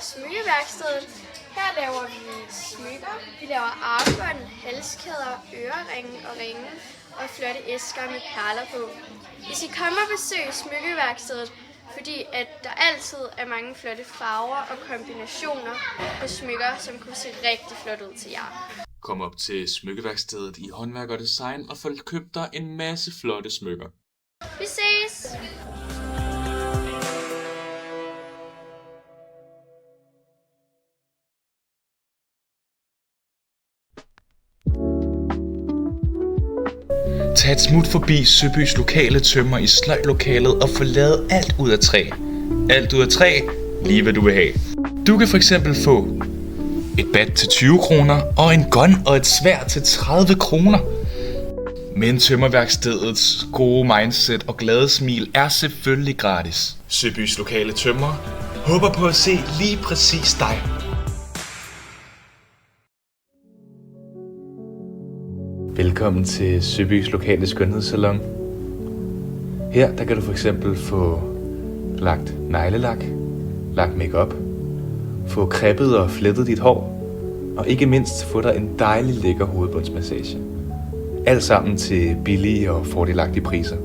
Smykkeværkstedet. Her laver vi smykker. Vi laver armbånd, halskæder, øreringe og ringe og flotte æsker med perler på. I skal komme og besøge Smykkeværkstedet, fordi at der altid er mange flotte farver og kombinationer på smykker, som kunne se rigtig flot ud til jer. Kom op til Smykkeværkstedet i Håndværk og Design og få købt dig en masse flotte smykker. Vi ses! Tag et smut forbi Søbys lokale tømmer i sløjtlokalet og få lavet alt ud af træ. Alt ud af træ, lige hvad du vil have. Du kan fx få et bat til 20 kroner og en gun og et sværd til 30 kroner. Men tømmerværkstedets gode mindset og glade smil er selvfølgelig gratis. Søbys lokale tømmer håber på at se lige præcis dig. Velkommen til Søbys lokale skønhedssalon. Her der kan du for eksempel få lagt neglelak, lagt makeup, få kreppet og flettet dit hår, og ikke mindst få dig en dejlig lækker hovedbundsmassage. Alt sammen til billige og fordelagtige priser.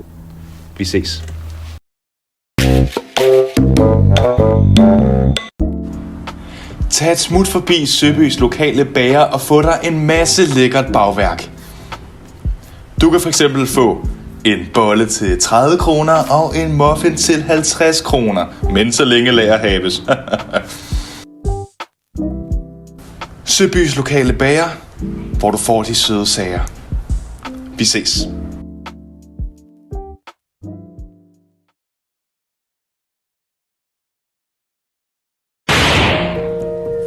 Vi ses. Tag et smut forbi Søbys lokale bager og få dig en masse lækkert bagværk. Du kan fx få en bolle til 30 kroner og en muffin til 50 kroner, men så længe lager haves. Søbys lokale bager, hvor du får de søde sager. Vi ses.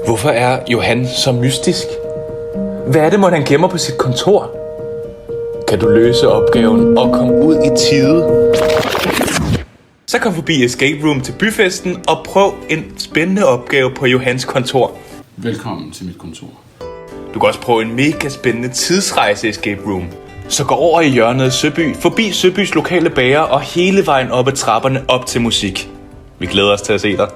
Hvorfor er Johan så mystisk? Hvad er det, må han gemmer på sit kontor? Kan du løse opgaven og komme ud i tide? Så kom forbi Escape Room til byfesten og prøv en spændende opgave på Johans kontor. Velkommen til mit kontor. Du kan også prøve en mega spændende tidsrejse Escape Room. Så gå over i hjørnet af Søby, forbi Søbys lokale bager og hele vejen op ad trapperne op til musik. Vi glæder os til at se dig.